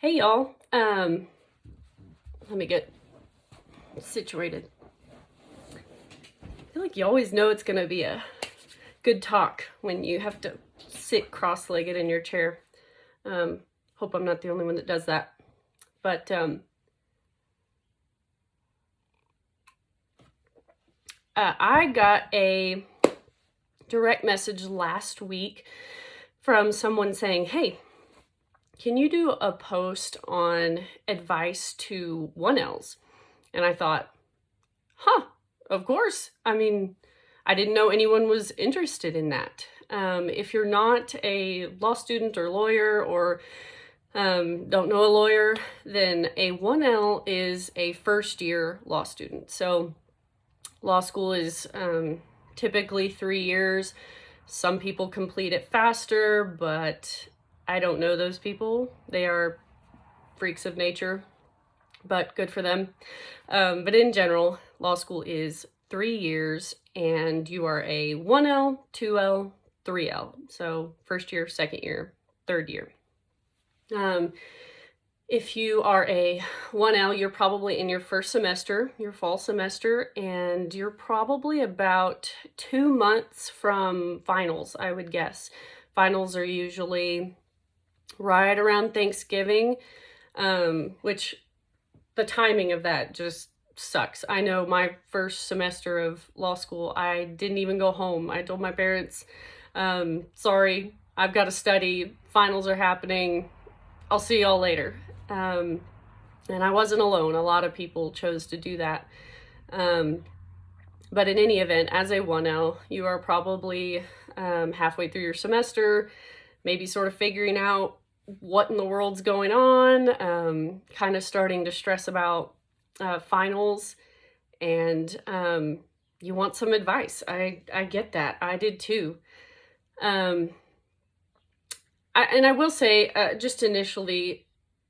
Hey y'all, let me get situated. I feel like you always know it's gonna be a good talk when you have to sit cross-legged in your chair. Hope I'm not the only one that does that. But I got a direct message last week from someone saying, hey, can you do a post on advice to 1Ls? And I thought, of course. I mean, I didn't know anyone was interested in that. If you're not a law student or lawyer or don't know a lawyer, then a 1L is a first-year law student. So law school is typically 3 years. Some people complete it faster, but I don't know those people. They are freaks of nature, but good for them. But in general, law school is 3 years, and you are a 1L, 2L, 3L. So first year, second year, third year. If you are a 1L, you're probably in your first semester, your fall semester, and you're probably about 2 months from finals, I would guess. Finals are usually right around Thanksgiving, which the timing of that just sucks. I know my first semester of law school, I didn't even go home. I told my parents, sorry, I've got to study. Finals are happening. I'll see y'all later. And I wasn't alone. A lot of people chose to do that. But in any event, as a 1L, you are probably halfway through your semester, maybe sort of figuring out what in the world's going on, kind of starting to stress about finals, and you want some advice. I get that. I did too. And I will say, just initially,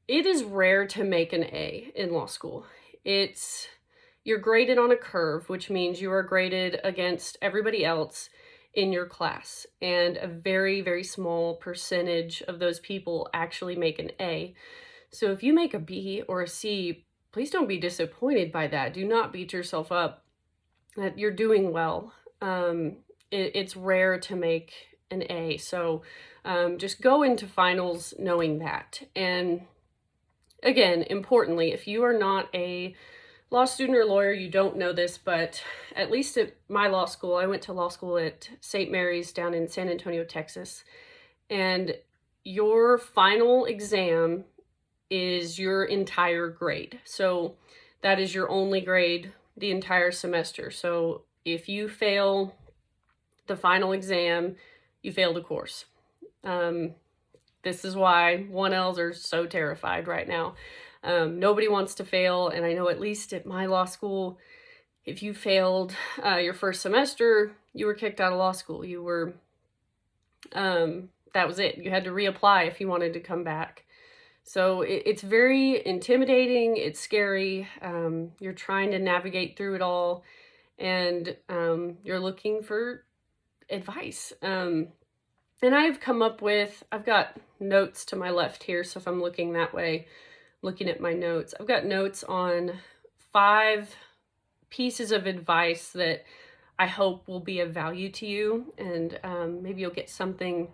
it is rare to make an A in law school. You're graded on a curve, which means you are graded against everybody else in your class, and a very, very small percentage of those people actually make an A. So if you make a B or a C, please don't be disappointed by that. Do not beat yourself up. That you're doing well. It's rare to make an A, so just go into finals knowing that. And again, importantly, if you are not a law student or lawyer, you don't know this, but at least at my law school, I went to law school at St. Mary's down in San Antonio, Texas, and your final exam is your entire grade. So that is your only grade the entire semester. So if you fail the final exam, you failed a course. This is why 1Ls are so terrified right now. Nobody wants to fail, and I know at least at my law school, if you failed your first semester, you were kicked out of law school. You were, that was it. You had to reapply if you wanted to come back. So it's very intimidating, it's scary, you're trying to navigate through it all, and you're looking for advice. And I've got notes to my left here, so if I'm looking that way, looking at my notes, I've got notes on 5 pieces of advice that I hope will be of value to you, and maybe you'll get something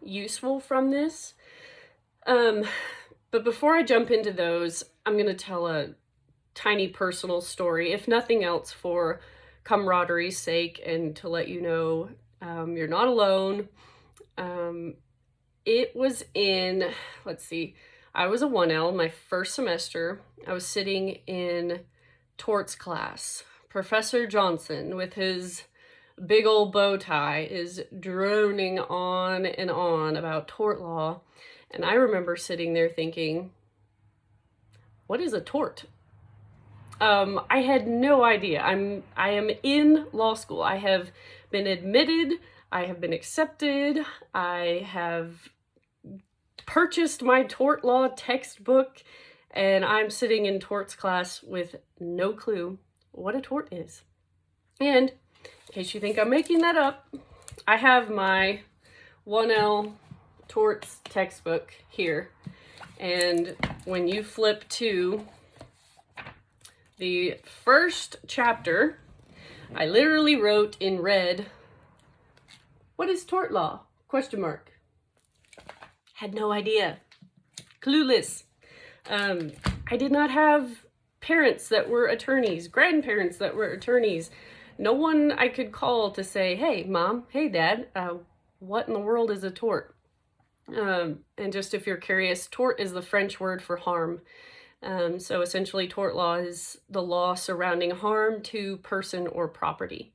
useful from this. But before I jump into those, I'm going to tell a tiny personal story, if nothing else for camaraderie's sake, and to let you know you're not alone. It was I was a 1L my first semester. I was sitting in Tort's class. Professor Johnson, with his big old bow tie, is droning on and on about tort law. And I remember sitting there thinking, what is a tort? I had no idea. I am in law school. I have been admitted. I have been accepted. I have purchased my tort law textbook, and I'm sitting in torts class with no clue what a tort is. And in case you think I'm making that up, I have my 1L torts textbook here. And when you flip to the first chapter, I literally wrote in red, "What is tort law?" Question mark. Had no idea. Clueless. I did not have parents that were attorneys, grandparents that were attorneys. No one I could call to say, "Hey, Mom, hey, Dad, what in the world is a tort?" And just if you're curious, tort is the French word for harm. So essentially, tort law is the law surrounding harm to person or property.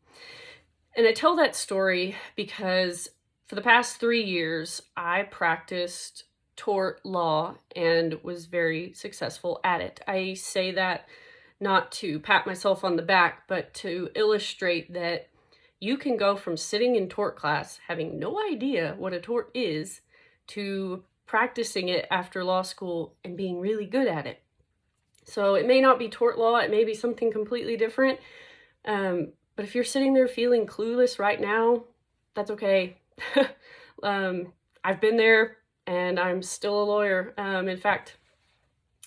And I tell that story because for the past 3 years, I practiced tort law and was very successful at it. I say that not to pat myself on the back, but to illustrate that you can go from sitting in tort class having no idea what a tort is to practicing it after law school and being really good at it. So it may not be tort law, it may be something completely different. But if you're sitting there feeling clueless right now, that's okay. I've been there and I'm still a lawyer. In fact,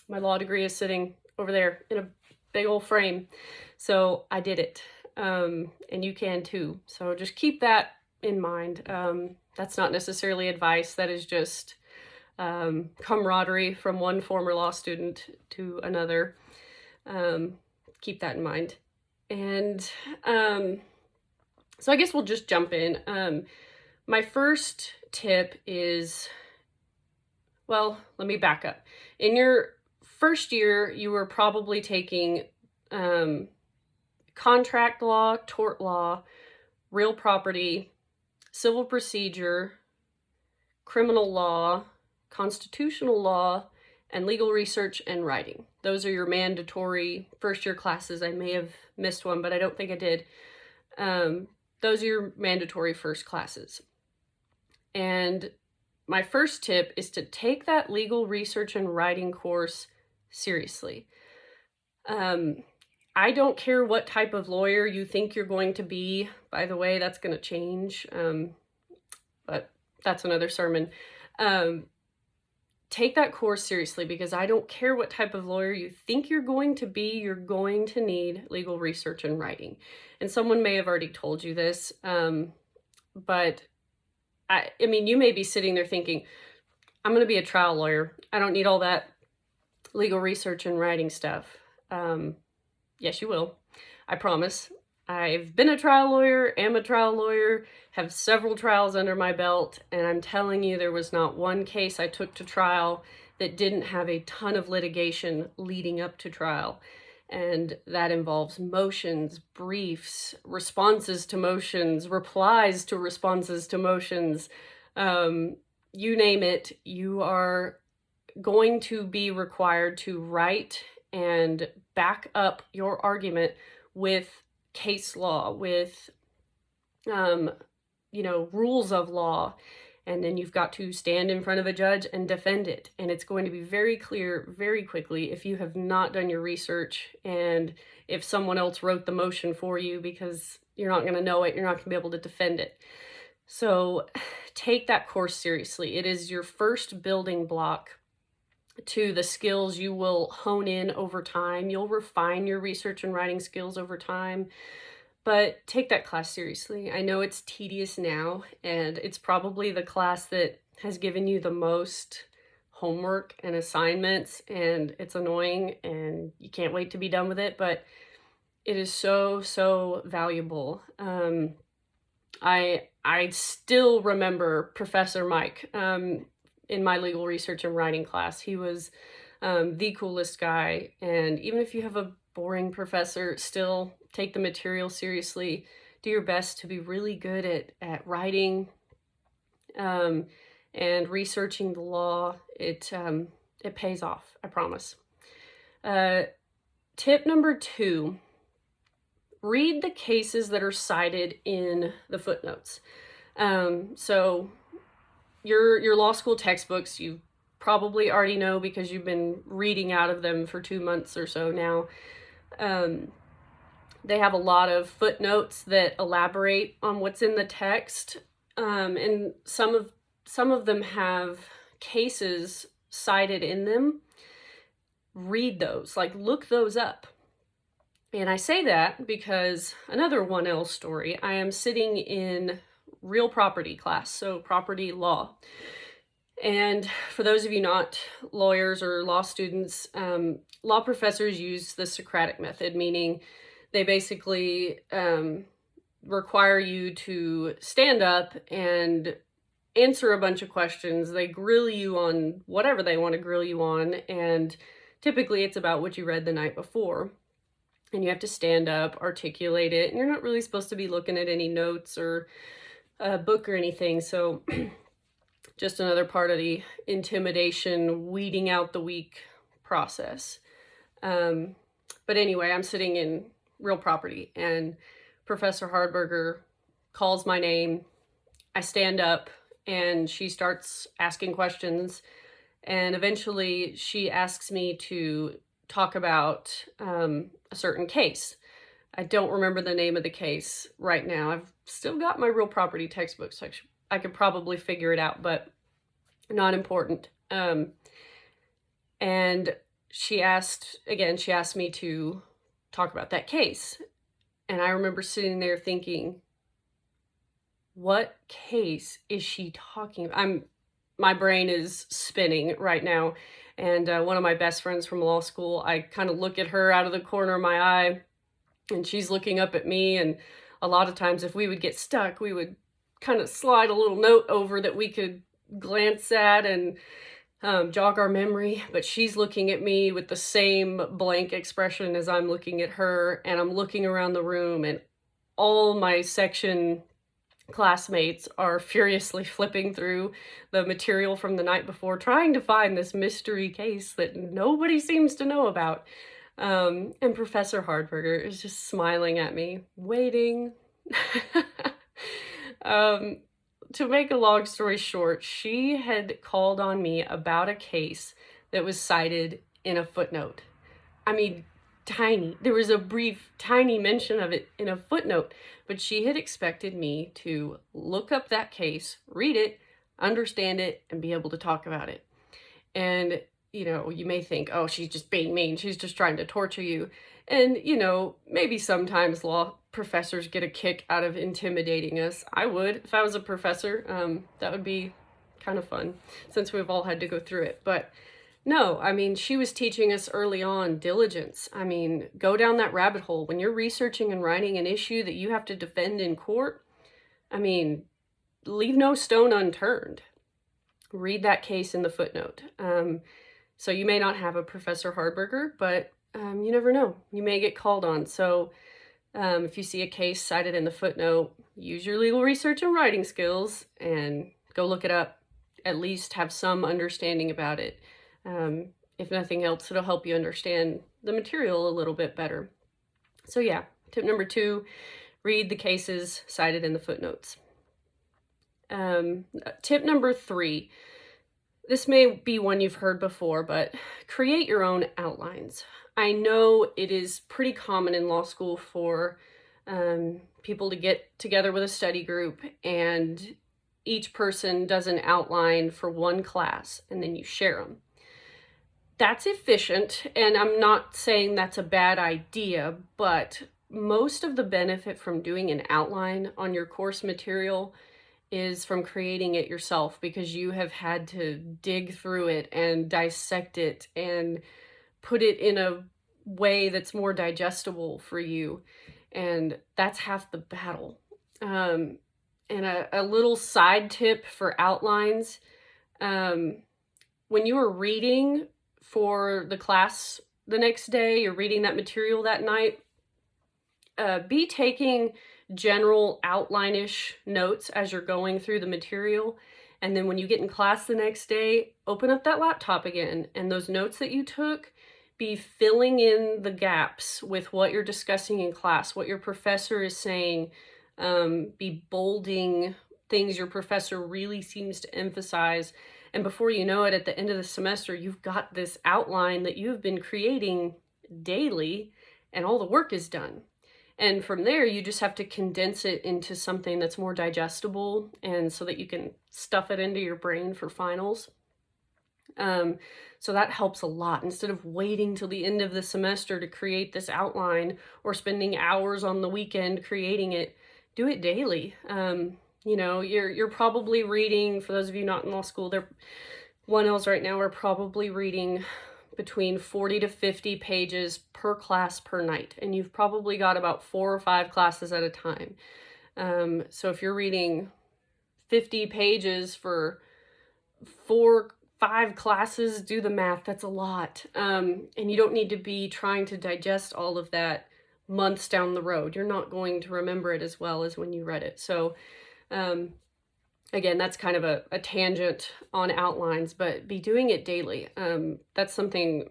my law degree is sitting over there in a big old frame. So I did it. And you can too. So just keep that in mind. That's not necessarily advice. That is just camaraderie from one former law student to another. Keep that in mind. And so I guess we'll just jump in. My first tip is, well, let me back up. In your first year, you were probably taking contract law, tort law, real property, civil procedure, criminal law, constitutional law, and legal research and writing. Those are your mandatory first year classes. I may have missed one, but I don't think I did. Those are your mandatory first classes. And my first tip is to take that legal research and writing course seriously. I don't care what type of lawyer you think you're going to be. By the way, that's going to change, but that's another sermon. Take that course seriously, because I don't care what type of lawyer you think you're going to be, you're going to need legal research and writing. And someone may have already told you this, but I mean, you may be sitting there thinking, I'm going to be a trial lawyer. I don't need all that legal research and writing stuff. Yes, you will. I promise. I've been a trial lawyer, am a trial lawyer, have several trials under my belt, and I'm telling you, there was not one case I took to trial that didn't have a ton of litigation leading up to trial. And that involves motions, briefs, responses to motions, replies to responses to motions. You name it, you are going to be required to write and back up your argument with case law, with rules of law, and then you've got to stand in front of a judge and defend it. And it's going to be very clear very quickly if you have not done your research, and if someone else wrote the motion for you, because you're not going to know it, you're not going to be able to defend it. So take that course seriously. It is your first building block to the skills you will hone in over time. You'll refine your research and writing skills over time, but take that class seriously. I know it's tedious now, and it's probably the class that has given you the most homework and assignments, and it's annoying and you can't wait to be done with it, but it is so, so valuable. I still remember Professor Mike in my legal research and writing class. He was the coolest guy, and even if you have a boring professor, still take the material seriously. Do your best to be really good at writing and researching the law. It pays off, I promise. Tip number 2, read the cases that are cited in the footnotes. So your law school textbooks, you probably already know because you've been reading out of them for 2 months or so now. They have a lot of footnotes that elaborate on what's in the text, and some of them have cases cited in them, read those, like look those up. And I say that because another 1L story, I am sitting in real property class, so property law. And for those of you not lawyers or law students, law professors use the Socratic method, meaning they basically require you to stand up and answer a bunch of questions. They grill you on whatever they want to grill you on, and typically it's about what you read the night before. And you have to stand up, articulate it, and you're not really supposed to be looking at any notes or a book or anything. So just another part of the intimidation, weeding out the weak process. But anyway, I'm sitting in real property, and Professor Hardberger calls my name. I stand up, and she starts asking questions. And eventually she asks me to talk about a certain case. I don't remember the name of the case right now. I've still got my real property textbook, so I could probably figure it out, but not important. And she asked me to talk about that case. And I remember sitting there thinking, what case is she talking about? My brain is spinning right now. And one of my best friends from law school, I kind of look at her out of the corner of my eye, and she's looking up at me. And a lot of times if we would get stuck, we would kind of slide a little note over that we could glance at and jog our memory. But she's looking at me with the same blank expression as I'm looking at her. And I'm looking around the room, and all my section classmates are furiously flipping through the material from the night before, trying to find this mystery case that nobody seems to know about. And Professor Hardberger is just smiling at me, waiting. To make a long story short, she had called on me about a case that was cited in a footnote. I mean, tiny. There was a brief, tiny mention of it in a footnote, but she had expected me to look up that case, read it, understand it, and be able to talk about it. And, you may think, oh, she's just being mean. She's just trying to torture you. And, maybe sometimes law professors get a kick out of intimidating us. I would, if I was a professor. That would be kind of fun, since we've all had to go through it. But no, she was teaching us early on diligence. Go down that rabbit hole. When you're researching and writing an issue that you have to defend in court, leave no stone unturned. Read that case in the footnote. So you may not have a Professor Hardberger, but you never know. You may get called on. So if you see a case cited in the footnote, use your legal research and writing skills and go look it up. At least have some understanding about it. If nothing else, it'll help you understand the material a little bit better. So yeah, tip number 2, read the cases cited in the footnotes. Tip number 3, this may be one you've heard before, but create your own outlines. I know it is pretty common in law school for people to get together with a study group, and each person does an outline for one class, and then you share them. That's efficient, and I'm not saying that's a bad idea, but most of the benefit from doing an outline on your course material is from creating it yourself, because you have had to dig through it and dissect it and put it in a way that's more digestible for you. And that's half the battle. And a little side tip for outlines, when you are reading for the class the next day, you're reading that material that night, be taking general outline-ish notes as you're going through the material. And then when you get in class the next day, open up that laptop again, and those notes that you took, be filling in the gaps with what you're discussing in class, what your professor is saying. Be bolding things your professor really seems to emphasize. And before you know it, at the end of the semester, you've got this outline that you've been creating daily, and all the work is done. And from there, you just have to condense it into something that's more digestible, and so that you can stuff it into your brain for finals. So that helps a lot. Instead of waiting till the end of the semester to create this outline or spending hours on the weekend creating it, do it daily. You're probably reading, for those of you not in law school, they're 1Ls right now are probably reading between 40 to 50 pages per class per night, and you've probably got about 4 or 5 classes at a time. So if you're reading 50 pages for 5 classes, do the math, that's a lot. And you don't need to be trying to digest all of that months down the road. You're not going to remember it as well as when you read it. So again, that's kind of a tangent on outlines, but be doing it daily. That's something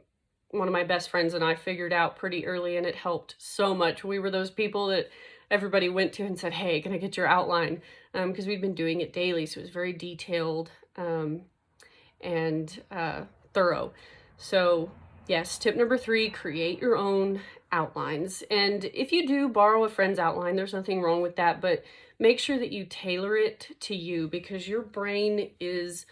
one of my best friends and I figured out pretty early, and it helped so much. We were those people that everybody went to and said, hey, can I get your outline? Because we'd been doing it daily, so it was very detailed and thorough. So yes, tip number 3, create your own outlines. And if you do borrow a friend's outline, there's nothing wrong with that, but make sure that you tailor it to you, because your brain is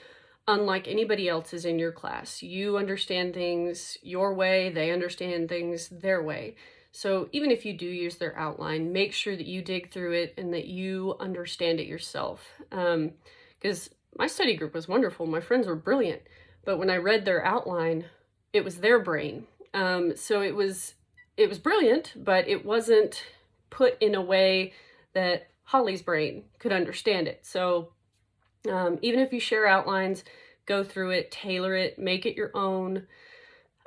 unlike anybody else's in your class. You understand things your way, they understand things their way. So even if you do use their outline, make sure that you dig through it and that you understand it yourself. Because my study group was wonderful. My friends were brilliant. But when I read their outline, it was their brain. So it was brilliant, but it wasn't put in a way that Holly's brain could understand it. So even if you share outlines, go through it, tailor it, make it your own,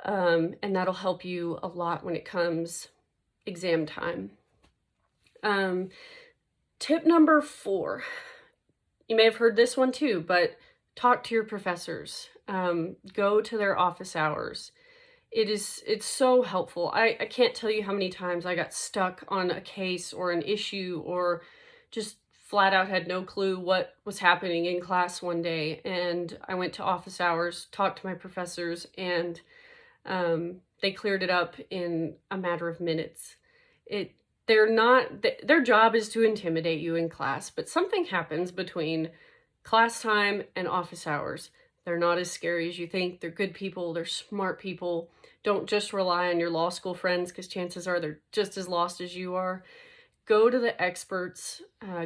and that'll help you a lot when it comes exam time. Tip number 4, you may have heard this one too, but talk to your professors. Go to their office hours. It's so helpful. I can't tell you how many times I got stuck on a case or an issue, or just flat out had no clue what was happening in class one day. And I went to office hours, talked to my professors, and they cleared it up in a matter of minutes. Their job is to intimidate you in class, but something happens between class time and office hours. They're not as scary as you think. They're good people. They're smart people. Don't just rely on your law school friends, because chances are they're just as lost as you are. Go to the experts,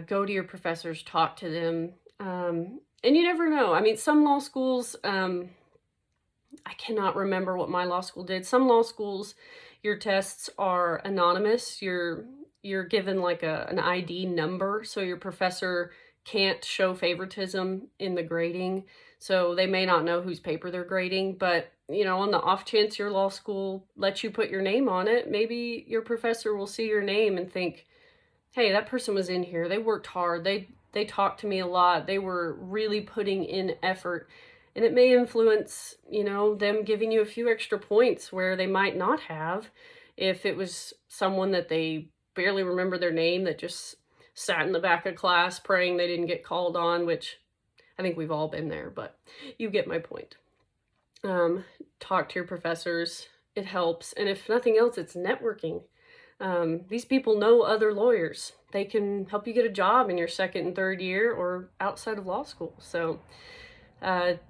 go to your professors, talk to them. And you never know. I mean, some law schools, I cannot remember what my law school did. Some law schools, your tests are anonymous. You're given like an ID number, so your professor can't show favoritism in the grading. So they may not know whose paper they're grading, but on the off chance your law school lets you put your name on it, maybe your professor will see your name and think, hey, that person was in here. They worked hard. They talked to me a lot. They were really putting in effort. And it may influence, them giving you a few extra points where they might not have if it was someone that they barely remember their name, that just sat in the back of class praying they didn't get called on, which I think we've all been there, but you get my point. Talk to your professors. It helps. And if nothing else, it's networking. These people know other lawyers. They can help you get a job in your 2nd and 3rd year or outside of law school. So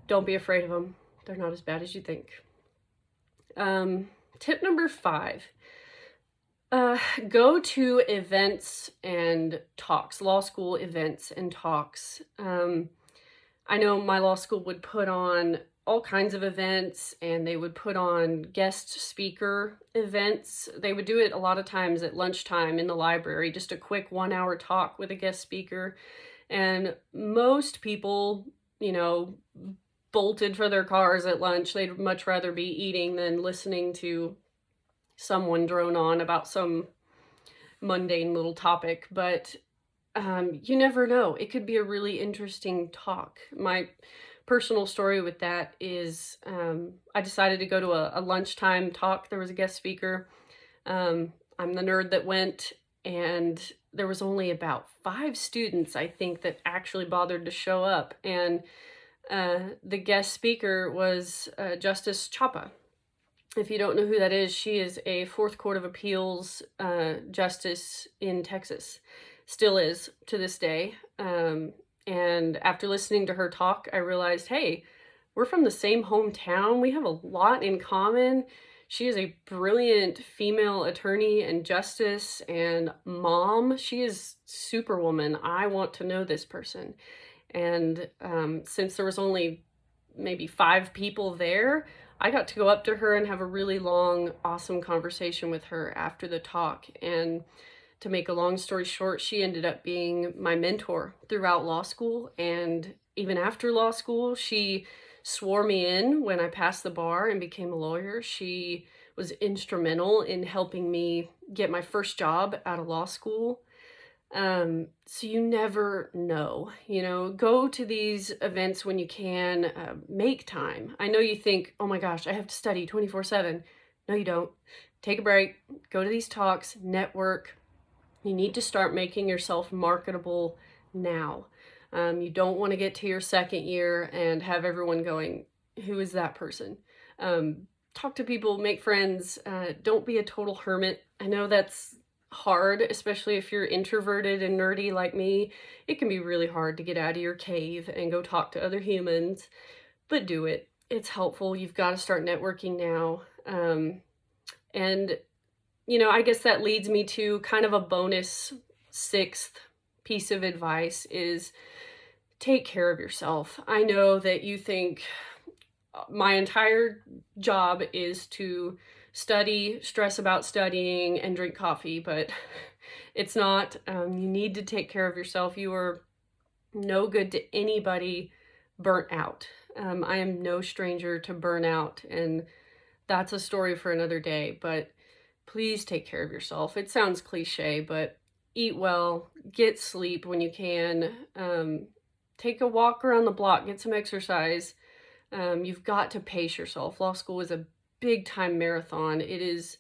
don't be afraid of them. They're not as bad as you think. Tip number 5. Go to events and talks, law school events and talks. I know my law school would put on all kinds of events, and they would put on guest speaker events. They would do it a lot of times at lunchtime in the library, just a quick 1-hour talk with a guest speaker. And most people, bolted for their cars at lunch. They'd much rather be eating than listening to someone drone on about some mundane little topic. But you never know. It could be a really interesting talk. My personal story with that is I decided to go to a lunchtime talk. There was a guest speaker. I'm the nerd that went, and there was only about 5 students, I think, that actually bothered to show up. And the guest speaker was Justice Chapa. If you don't know who that is, she is a 4th Court of Appeals justice in Texas. Still is to this day. And after listening to her talk, I realized, hey, we're from the same hometown. We have a lot in common. She is a brilliant female attorney and justice and mom. She is superwoman. I want to know this person. And since there was only maybe 5 people there, I got to go up to her and have a really long, awesome conversation with her after the talk. And to make a long story short, she ended up being my mentor throughout law school. And even after law school, she swore me in when I passed the bar and became a lawyer. She was instrumental in helping me get my first job out of law school. So you never know, go to these events when you can, make time. I know you think, oh my gosh, I have to study 24/7. No, you don't. Take a break, go to these talks, network. You need to start making yourself marketable now. You don't want to get to your second year and have everyone going, who is that person? Talk to people, make friends. Don't be a total hermit. I know that's hard, especially if you're introverted and nerdy like me. It can be really hard to get out of your cave and go talk to other humans, but do it. It's helpful. You've got to start networking now. And I guess that leads me to kind of a bonus 6th piece of advice is take care of yourself. I know that you think my entire job is to study, stress about studying, and drink coffee, but it's not. You need to take care of yourself. You are no good to anybody burnt out. I am no stranger to burnout, and that's a story for another day, but please take care of yourself. It sounds cliche, but eat well, get sleep when you can, take a walk around the block, get some exercise. You've got to pace yourself. Law school is a big time marathon. It is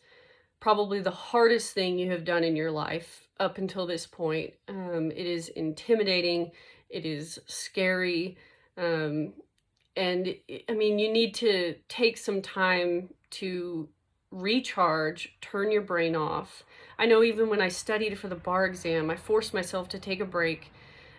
probably the hardest thing you have done in your life up until this point. It is intimidating. It is scary. And you need to take some time to recharge, turn your brain off. I know even when I studied for the bar exam, I forced myself to take a break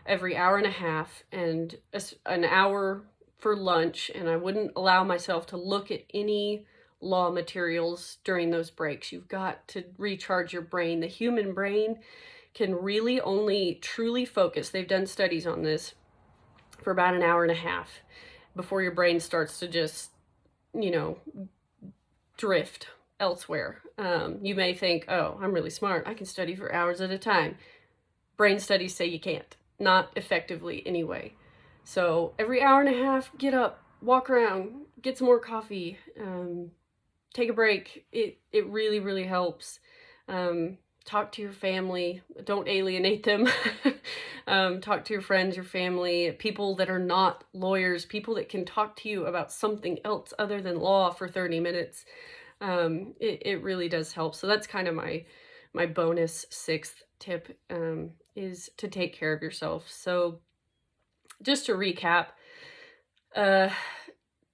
every hour and a half and an hour for lunch, and I wouldn't allow myself to look at any law materials during those breaks. You've got to recharge your brain. The human brain can really only truly focus. They've done studies on this for about an hour and a half before your brain starts to just, drift elsewhere. You may think, oh, I'm really smart. I can study for hours at a time. Brain studies say you can't, not effectively anyway. So every hour and a half, get up, walk around, get some more coffee, take a break. It really, really helps. Talk to your family. Don't alienate them. Talk to your friends, your family, people that are not lawyers, people that can talk to you about something else other than law for 30 minutes. It really does help. So that's kind of my bonus 6th tip, is to take care of yourself. So just to recap,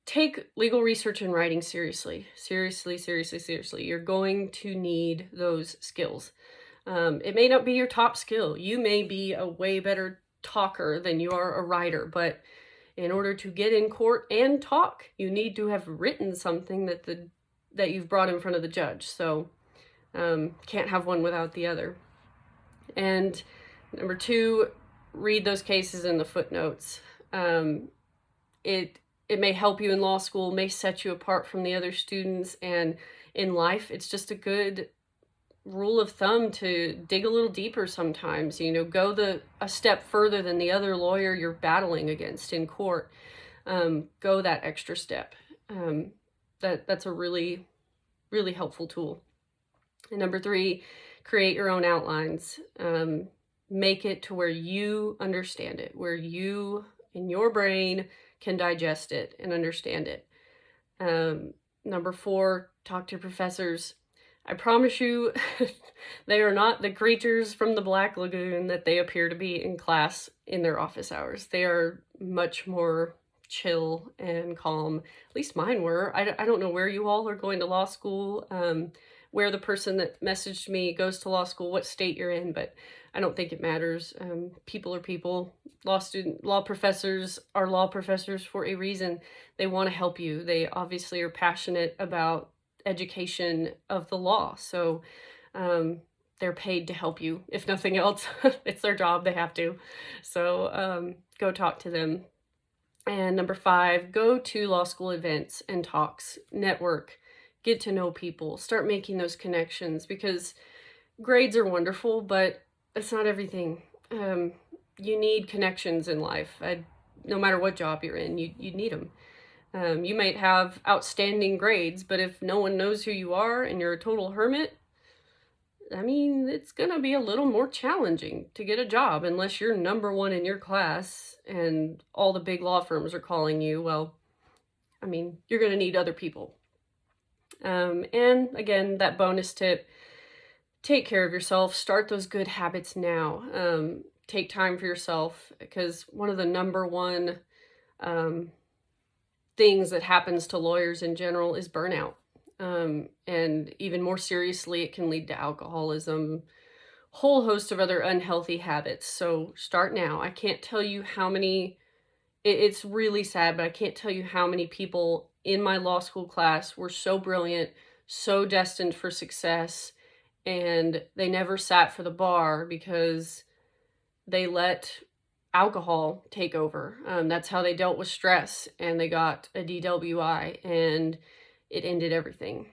take legal research and writing seriously. Seriously. You're going to need those skills. It may not be your top skill. You may be a way better talker than you are a writer, but in order to get in court and talk, you need to have written something that you've brought in front of the judge. So can't have one without the other. And number 2, read those cases in the footnotes. It may help you in law school, may set you apart from the other students, and in life, it's just a good rule of thumb to dig a little deeper sometimes, go a step further than the other lawyer you're battling against in court. Go that extra step. That's a really, really helpful tool. And number 3, create your own outlines. Make it to where you understand it, where you, in your brain, can digest it and understand it. Number 4, talk to your professors. I promise you, they are not the creatures from the Black Lagoon that they appear to be in class in their office hours. They are much more chill and calm. At least mine were. I don't know where you all are going to law school, where the person that messaged me goes to law school, what state you're in, but I don't think it matters. People are people. Law professors are law professors for a reason. They want to help you. They obviously are passionate about education of the law. So they're paid to help you, if nothing else. It's their job, they have to. So go talk to them. And number 5, go to law school events and talks, network, get to know people, start making those connections, because grades are wonderful, but it's not everything. You need connections in life. No matter what job you're in, you need them. You might have outstanding grades, but if no one knows who you are and you're a total hermit, I mean, it's going to be a little more challenging to get a job unless you're number 1 in your class and all the big law firms are calling you. Well, I mean, you're going to need other people. And again, that bonus tip, take care of yourself. Start those good habits now. Take time for yourself, because one of the number 1 things that happens to lawyers in general is burnout. And even more seriously, it can lead to alcoholism, whole host of other unhealthy habits. So start now. I can't tell you how many, it's really sad, but I can't tell you how many people in my law school class were so brilliant, so destined for success, and they never sat for the bar because they let alcohol take over. That's how they dealt with stress, and they got a DWI, and it ended everything.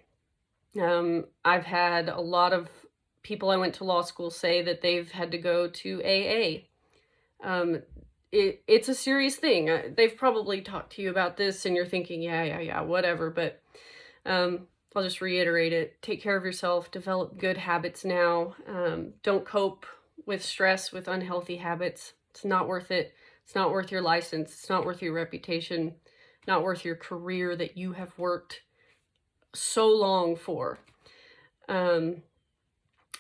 I've had a lot of people I went to law school say that they've had to go to AA. It's a serious thing. They've probably talked to you about this and you're thinking, yeah, whatever. But I'll just reiterate it. Take care of yourself. Develop good habits now. Don't cope with stress with unhealthy habits. It's not worth it. It's not worth your license. It's not worth your reputation. Not worth your career that you have worked so long for. And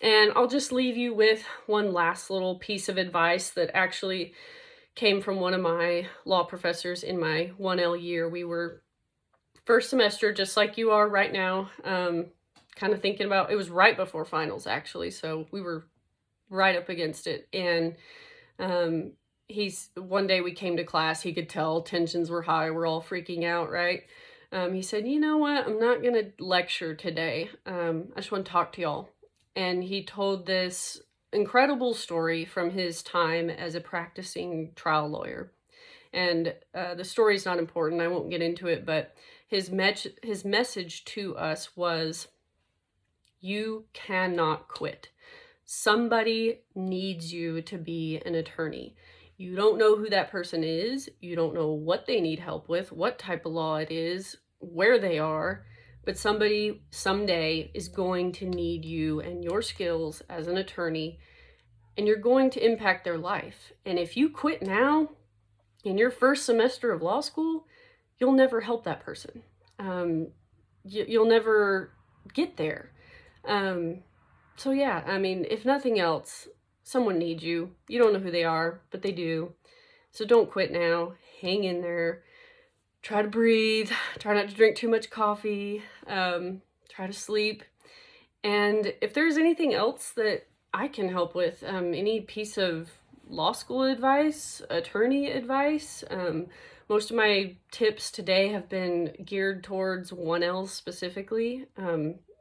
I'll just leave you with one last little piece of advice that actually came from one of my law professors in my 1L year. We were first semester, just like you are right now, kind of thinking about, it was right before finals actually, so we were right up against it. And one day we came to class, he could tell tensions were high, we're all freaking out, right? He said, you know what, I'm not gonna lecture today, I just want to talk to y'all. And he told this incredible story from his time as a practicing trial lawyer. And the story's not important, I won't get into it, but his message to us was, you cannot quit. Somebody needs you to be an attorney. You don't know who that person is. You don't know what they need help with, what type of law it is, where they are, but somebody someday is going to need you and your skills as an attorney, and you're going to impact their life. And if you quit now, in your first semester of law school, you'll never help that person. You'll never get there. So yeah, I mean, if nothing else, someone needs you. You don't know who they are, but they do. So don't quit now. Hang in there. Try to breathe. Try not to drink too much coffee. Try to sleep. And if there's anything else that I can help with, any piece of law school advice, attorney advice, most of my tips today have been geared towards 1Ls specifically.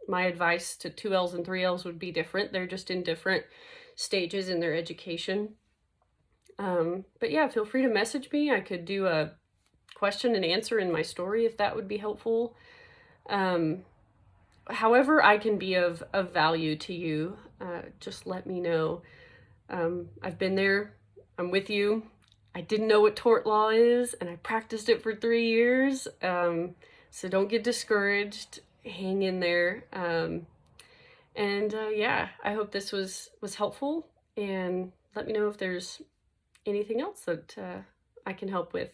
My advice to 2Ls and 3Ls would be different. They're just in different stages in their education. But yeah, feel free to message me. I could do a question and answer in my story if that would be helpful. However I can be of value to you, just let me know. I've been there. I'm with you. I didn't know what tort law is, and I practiced it for 3 years. So don't get discouraged. Hang in there. Yeah, I hope this was helpful, and let me know if there's anything else that I can help with.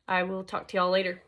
I will talk to y'all later.